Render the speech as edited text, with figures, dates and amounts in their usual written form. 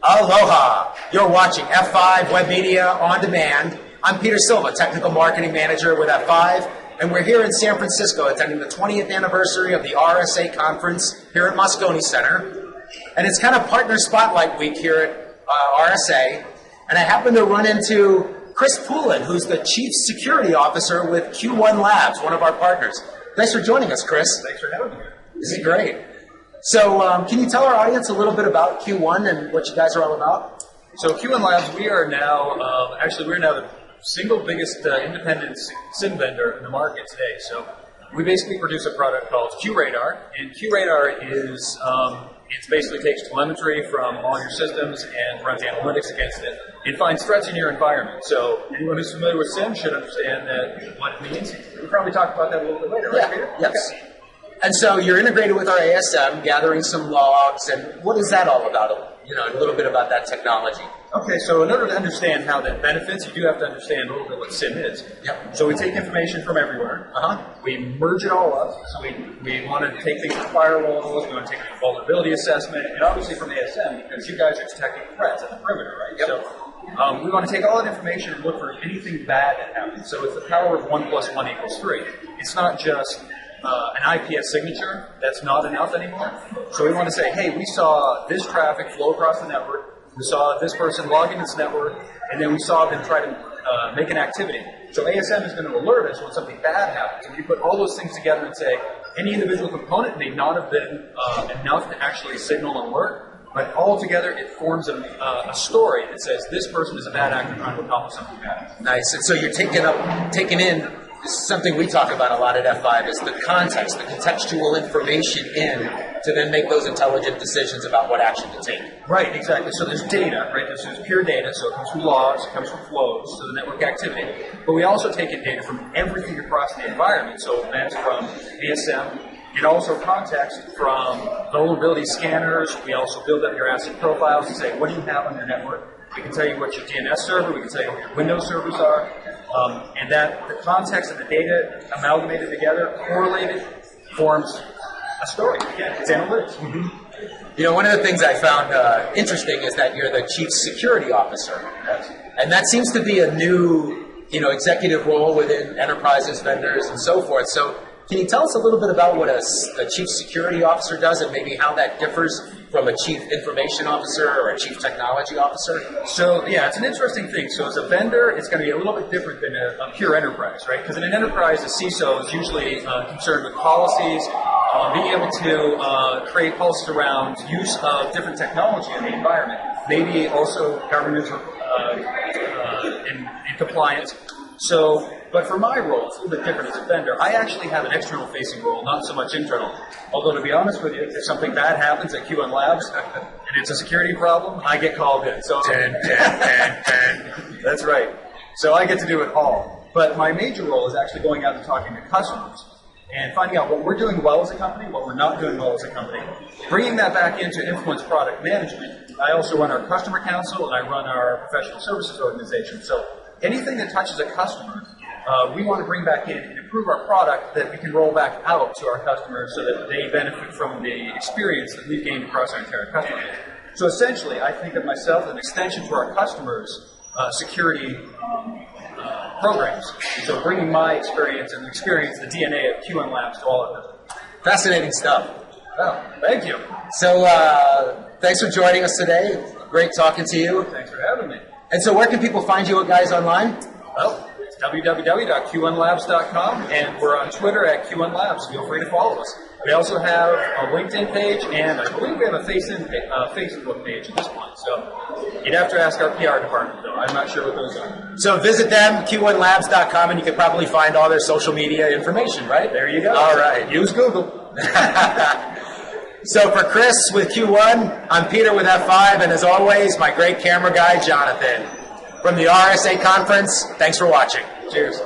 Aloha! You're watching F5 Web Media On Demand. I'm Peter Silva, Technical Marketing Manager with F5, and we're here in San Francisco attending the 20th anniversary of the RSA conference here at Moscone Center. And it's kind of Partner Spotlight Week here at RSA, and I happen to run into Chris Poulin, who's the Chief Security Officer with Q1 Labs, one of our partners. Thanks for joining us, Chris. Thanks for having me. This is great. So can you tell our audience a little bit about Q1 and what you guys are all about? So Q1 Labs, we are now, we're now the single biggest independent SIEM vendor in the market today. So we basically produce a product called QRadar, and QRadar is, it basically takes telemetry from all your systems and runs analytics against it. It finds threats in your environment. So anyone who's familiar with SIEM should understand what it means. We'll probably talk about that a little bit later, right, Peter? Yes. Okay. And so you're integrated with our ASM, gathering some logs, and what is that all about? You know, a little bit about that technology. Okay, so in order to understand how that benefits, you do have to understand a little bit what SIEM is. Yep. So we take information from everywhere. We merge it all up. So we want to take things from firewalls, we want to take a vulnerability assessment, and obviously from ASM, because you guys are detecting threats at the perimeter, right? Yep. So we want to take all that information and look for anything bad that happens. So it's the power of 1 + 1 = 3. It's not just an IPS signature. That's not enough anymore. So we want to say, hey, we saw this traffic flow across the network, we saw this person log into this network, and then we saw them try to make an activity. So ASM is going to alert us when something bad happens. And we put all those things together and say, any individual component may not have been enough to actually signal an alert, but all together it forms a story that says this person is a bad actor trying to accomplish something bad. Nice. And so you're taking in something we talk about a lot at F5 is the context, the contextual information in to then make those intelligent decisions about what action to take. Right, exactly. So there's data, right? This is pure data, so it comes from logs, it comes from flows, so the network activity. But we also take in data from everything across the environment. So that's from ASM, and also context from vulnerability scanners. We also build up your asset profiles and say, what do you have on your network? We can tell you what your DNS server, we can tell you what your Windows servers are, and that the context and the data amalgamated together, correlated, forms a story. Again, it's analytics. You know, one of the things I found interesting is that you're the Chief Security Officer. Yes. And that seems to be a new, executive role within enterprises, vendors, and so forth. So can you tell us a little bit about what a Chief Security Officer does and maybe how that differs from a Chief Information Officer or a Chief Technology Officer? So, yeah, it's an interesting thing. So as a vendor, it's going to be a little bit different than a pure enterprise, right? Because in an enterprise, a CISO is usually concerned with policies, being able to create policies around use of different technology in the environment. Maybe also governance and compliance. So, but for my role, it's a little bit different as a vendor. I actually have an external-facing role, not so much internal. Although, to be honest with you, if something bad happens at Q1 Labs and it's a security problem, I get called in. So that's right. So I get to do it all. But my major role is actually going out and talking to customers and finding out what we're doing well as a company, what we're not doing well as a company, bringing that back into influence product management. I also run our customer council, and I run our professional services organization. So anything that touches a customer, we want to bring back in and improve our product that we can roll back out to our customers so that they benefit from the experience that we've gained across our entire customer base. So essentially, I think of myself as an extension to our customers' security programs. So bringing my experience and the DNA of Q1 Labs to all of them. Fascinating stuff. Oh, thank you. So thanks for joining us today. Great talking to you. Thanks for having me. And so where can people find you guys online? Well, it's www.q1labs.com, and we're on Twitter at Q1 Labs. Feel free to follow us. We also have a LinkedIn page, and I believe we have a Facebook page at this point. So you'd have to ask our PR department, though. I'm not sure what those are. So visit them, q1labs.com, and you can probably find all their social media information, right? There you go. All right. Use Google. So for Chris with Q1, I'm Peter with F5, and as always, my great camera guy, Jonathan. From the RSA conference, thanks for watching. Cheers.